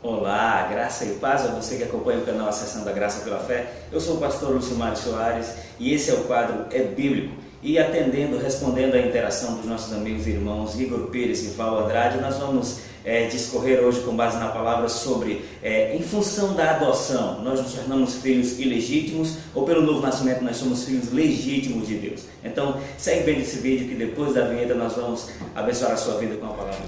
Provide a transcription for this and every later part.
Olá, graça e paz a você que acompanha o canal Acessando a Graça pela Fé. Eu sou o pastor Lúcio Mário Soares e esse é o quadro É Bíblico. E respondendo à interação dos nossos amigos e irmãos Igor Pires e Val Andrade, nós vamos discorrer hoje com base na palavra sobre, em função da adoção, nós nos tornamos filhos ilegítimos ou pelo novo nascimento nós somos filhos legítimos de Deus. Então, segue vendo esse vídeo que depois da vinheta nós vamos abençoar a sua vida com a palavra.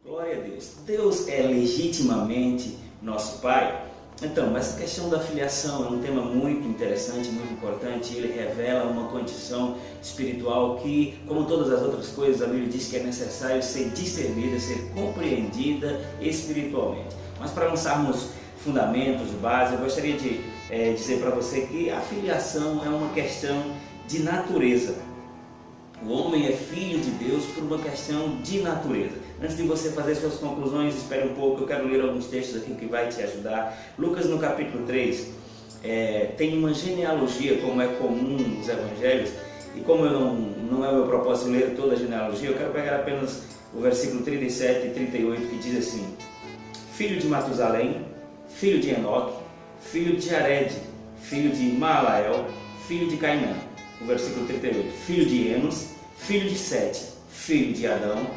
Glória a Deus. Deus é legitimamente nosso Pai. Então, essa questão da filiação é um tema muito interessante, muito importante. Ele revela uma condição espiritual que, como todas as outras coisas, a Bíblia diz que é necessário ser discernida, ser compreendida espiritualmente. Mas para lançarmos fundamentos, base, eu gostaria de dizer para você que a filiação é uma questão de natureza. O homem é filho de Deus por uma questão de natureza. Antes de você fazer suas conclusões, espere um pouco, eu quero ler alguns textos aqui que vai te ajudar. Lucas no capítulo 3 tem uma genealogia, como é comum nos evangelhos, e como não é o meu propósito ler toda a genealogia, eu quero pegar apenas o versículo 37 e 38 que diz assim: filho de Matusalém, filho de Enoque, filho de Jared, filho de Maalael, filho de Cainã. O versículo 38, filho de Enos, filho de Sete, filho de Adão,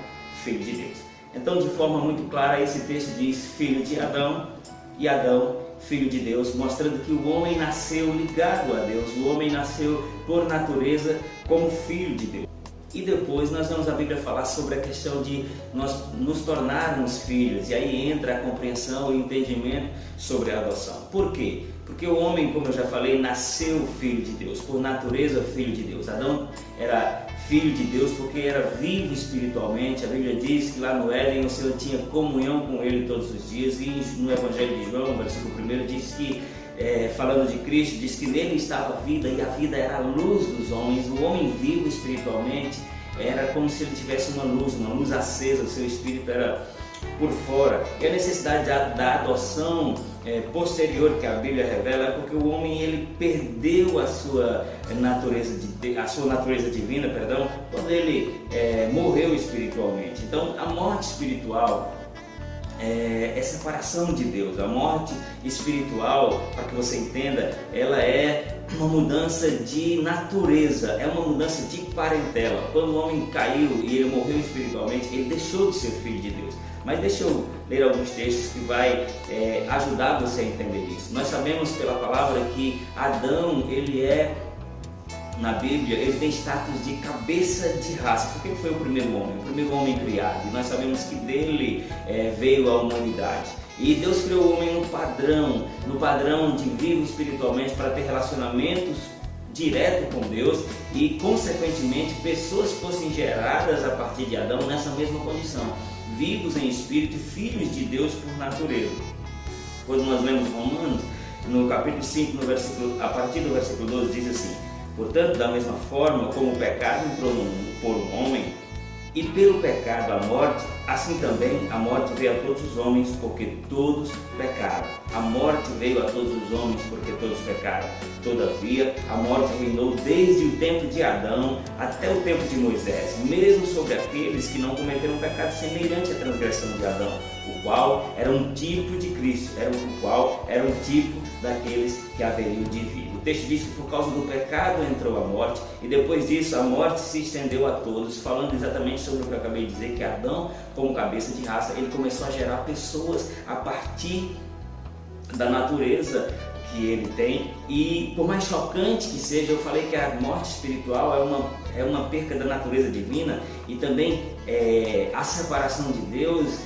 filho de Deus. Então, de forma muito clara, esse texto diz filho de Adão e Adão, filho de Deus, mostrando que o homem nasceu ligado a Deus, o homem nasceu por natureza como filho de Deus. E depois nós vamos a Bíblia falar sobre a questão de nós nos tornarmos filhos, e aí entra a compreensão e o entendimento sobre a adoção. Por quê? Porque o homem, como eu já falei, nasceu filho de Deus, por natureza filho de Deus. Adão era filho de Deus porque era vivo espiritualmente. A Bíblia diz que lá no Éden o Senhor tinha comunhão com ele todos os dias, e no Evangelho de João, versículo 1, diz que, falando de Cristo, diz que nele estava a vida e a vida era a luz dos homens. O homem vivo espiritualmente era como se ele tivesse uma luz acesa, o seu espírito era por fora. E a necessidade da adoção posterior que a Bíblia revela é porque o homem ele perdeu a sua natureza divina, quando ele morreu espiritualmente. Então, a morte espiritual é separação de Deus. A morte espiritual, para que você entenda, ela é uma mudança de natureza, é uma mudança de parentela. Quando o homem caiu e ele morreu espiritualmente, ele deixou de ser filho de Deus. Mas deixa eu ler alguns textos que vai ajudar você a entender isso. Nós sabemos pela palavra que Adão, na Bíblia, ele tem status de cabeça de raça, porque ele foi o primeiro homem criado, e nós sabemos que dele veio a humanidade. E Deus criou o homem no padrão de vivo espiritualmente para ter relacionamentos direto com Deus e, consequentemente, pessoas fossem geradas a partir de Adão nessa mesma condição, vivos em espírito e filhos de Deus por natureza. Quando nós lemos Romanos, no capítulo 5, a partir do versículo 12, diz assim: portanto, da mesma forma como o pecado entrou no mundo por um homem, e pelo pecado a morte, assim também a morte veio a todos os homens, porque todos pecaram. A morte veio a todos os homens, porque todos pecaram. Todavia, a morte reinou desde o tempo de Adão até o tempo de Moisés, mesmo sobre aqueles que não cometeram pecado semelhante à transgressão de Adão, o qual era um tipo de Cristo, o qual era um tipo daqueles que haveriam de vir. O texto diz que por causa do pecado entrou a morte, e depois disso a morte se estendeu a todos, falando exatamente sobre o que eu acabei de dizer, que Adão, como cabeça de raça, ele começou a gerar pessoas a partir da natureza que ele tem. E por mais chocante que seja, eu falei que a morte espiritual é uma perca da natureza divina, e também a separação de Deus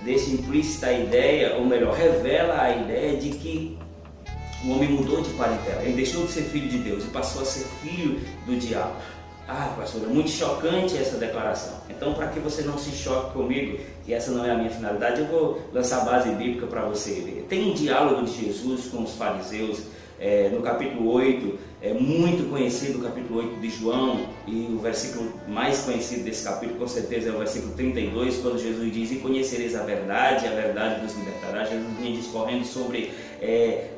deixa implícita a ideia, ou melhor, revela a ideia de que o homem mudou de parentela, ele deixou de ser filho de Deus e passou a ser filho do diabo. Pastor, é muito chocante essa declaração. Então, para que você não se choque comigo, e essa não é a minha finalidade, eu vou lançar a base bíblica para você ver. Tem um diálogo de Jesus com os fariseus, no capítulo 8, muito conhecido, o capítulo 8 de João, e o versículo mais conhecido desse capítulo, com certeza, é o versículo 32, quando Jesus diz: e conhecereis a verdade vos libertará. Jesus vinha discorrendo sobre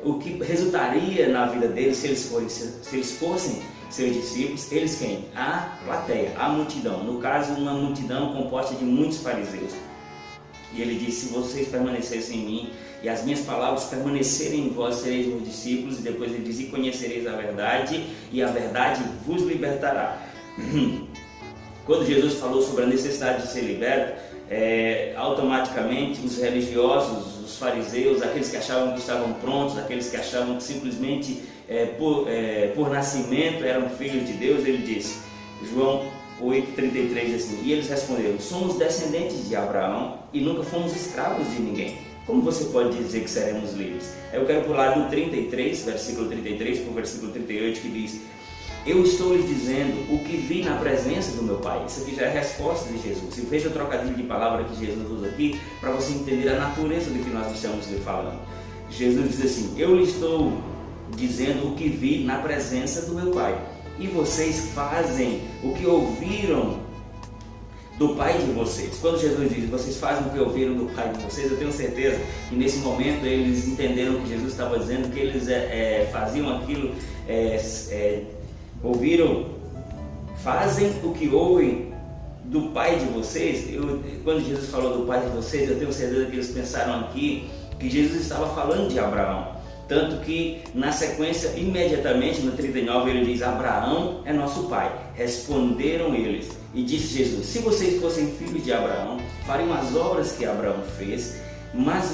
o que resultaria na vida deles se eles fossem seus discípulos, eles quem? A plateia, a multidão. No caso, uma multidão composta de muitos fariseus. E ele disse: se vocês permanecessem em mim e as minhas palavras permanecerem em vós, sereis meus discípulos. E depois ele diz: e conhecereis a verdade, e a verdade vos libertará. Quando Jesus falou sobre a necessidade de ser liberto, automaticamente os religiosos, os fariseus, aqueles que achavam que estavam prontos, aqueles que achavam que simplesmente por nascimento eram filhos de Deus, ele disse, João 8,33, assim: e eles responderam: somos descendentes de Abraão e nunca fomos escravos de ninguém. Como você pode dizer que seremos livres? Eu quero pular do 33, versículo 33 para o versículo 38, que diz: eu estou lhes dizendo o que vi na presença do meu Pai. Isso aqui já é a resposta de Jesus. E veja o trocadilho de palavra que Jesus usa aqui, para você entender a natureza do que nós estamos lhe falando. Jesus diz assim: eu lhes estou dizendo o que vi na presença do meu Pai. E vocês fazem o que ouviram do Pai de vocês. Quando Jesus diz: vocês fazem o que ouviram do Pai de vocês, eu tenho certeza que nesse momento eles entenderam que Jesus estava dizendo, que eles faziam aquilo, fazem o que ouvem do Pai de vocês. Quando Jesus falou do Pai de vocês, eu tenho certeza que eles pensaram aqui que Jesus estava falando de Abraão. Tanto que na sequência, imediatamente no 39, ele diz: Abraão é nosso pai. Responderam eles, e disse Jesus: se vocês fossem filhos de Abraão, fariam as obras que Abraão fez, mas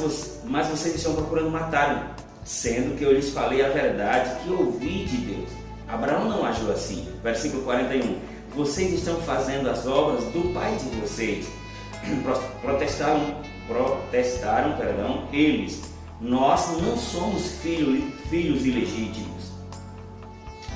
vocês estão procurando matar-me, sendo que eu lhes falei a verdade que ouvi de Deus. Abraão não agiu assim. Versículo 41: vocês estão fazendo as obras do pai de vocês. Protestaram eles: nós não somos filhos ilegítimos.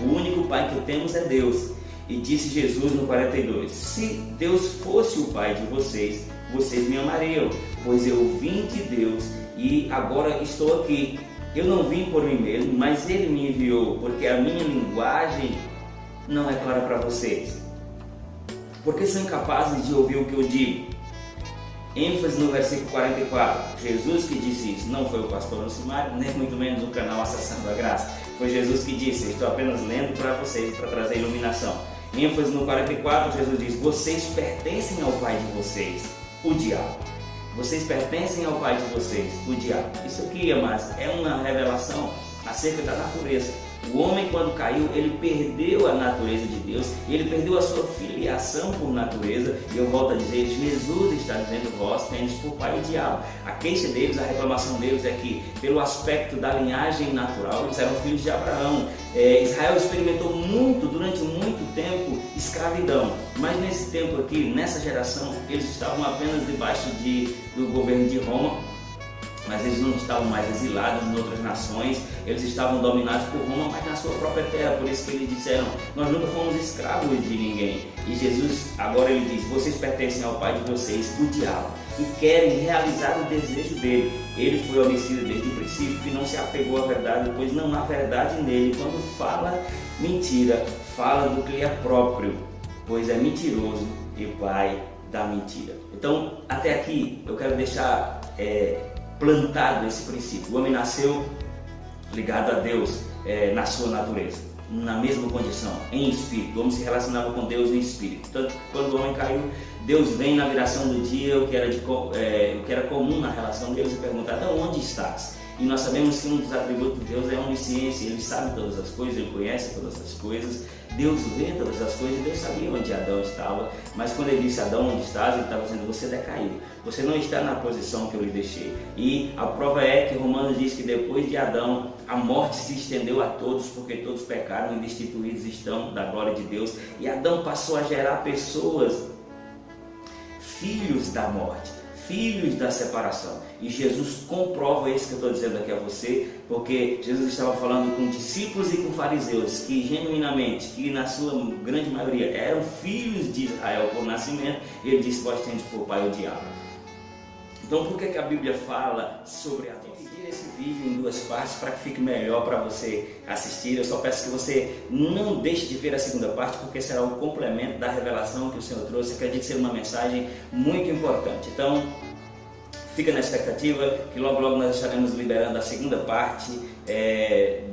O único pai que temos é Deus. E disse Jesus no 42: se Deus fosse o pai de vocês, vocês me amariam, pois eu vim de Deus e agora estou aqui. Eu não vim por mim mesmo, mas Ele me enviou, porque a minha linguagem não é clara para vocês. Porque são incapazes de ouvir o que eu digo. ênfase no versículo 44, Jesus que disse isso, não foi o pastor Ancimar, nem muito menos o canal Acessando a Graça. Foi Jesus que disse: eu estou apenas lendo para vocês, para trazer iluminação. ênfase no 44, Jesus diz: vocês pertencem ao pai de vocês, o diabo. Vocês pertencem ao pai de vocês, o diabo. Isso aqui, amados, é uma revelação acerca da natureza. O homem, quando caiu, ele perdeu a natureza de Deus, e ele perdeu a sua filiação por natureza. E eu volto a dizer, Jesus está dizendo: vós tendes por pai o diabo. A queixa deles, a reclamação deles é que, pelo aspecto da linhagem natural, eles eram filhos de Abraão. Israel experimentou durante muito tempo, escravidão. Mas nesse tempo aqui, nessa geração, eles estavam apenas debaixo do governo de Roma. Mas eles não estavam mais exilados em outras nações, eles estavam dominados por Roma, mas na sua própria terra. Por isso que eles disseram: nós nunca fomos escravos de ninguém. E Jesus, agora ele diz: vocês pertencem ao pai de vocês, o diabo, e querem realizar o desejo dele. Ele foi homicida desde o princípio e não se apegou à verdade, pois não há verdade nele. Quando fala mentira, fala do que é próprio, pois é mentiroso e pai da mentira. Então, até aqui, eu quero deixar plantado esse princípio. O homem nasceu ligado a Deus na sua natureza, na mesma condição, em espírito. O homem se relacionava com Deus em espírito. Tanto que quando o homem caiu, Deus vem na viração do dia, o que era comum na relação deles, e perguntar: de onde estás? E nós sabemos que um dos atributos de Deus é a onisciência. Ele sabe todas as coisas, Ele conhece todas as coisas, Deus vê todas as coisas. Deus sabia onde Adão estava, mas quando Ele disse: Adão, onde estás? Ele estava dizendo: você decaiu, você não está na posição que eu lhe deixei. E a prova é que Romanos diz que depois de Adão, a morte se estendeu a todos, porque todos pecaram e destituídos estão da glória de Deus. E Adão passou a gerar pessoas, filhos da morte, filhos da separação. E Jesus comprova isso que eu estou dizendo aqui a você, porque Jesus estava falando com discípulos e com fariseus que genuinamente, que na sua grande maioria eram filhos de Israel por nascimento. E ele disse: vós tendes por pai o diabo. Então, por que a Bíblia fala sobre a adoção? Eu dividir esse vídeo em duas partes para que fique melhor para você assistir. Eu só peço que você não deixe de ver a segunda parte, porque será um complemento da revelação que o Senhor trouxe. Acredito ser uma mensagem muito importante. Então, fica na expectativa que logo nós estaremos liberando a segunda parte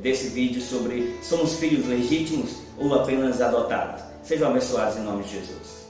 desse vídeo sobre: somos filhos legítimos? ou apenas adotados. Sejam abençoados em nome de Jesus.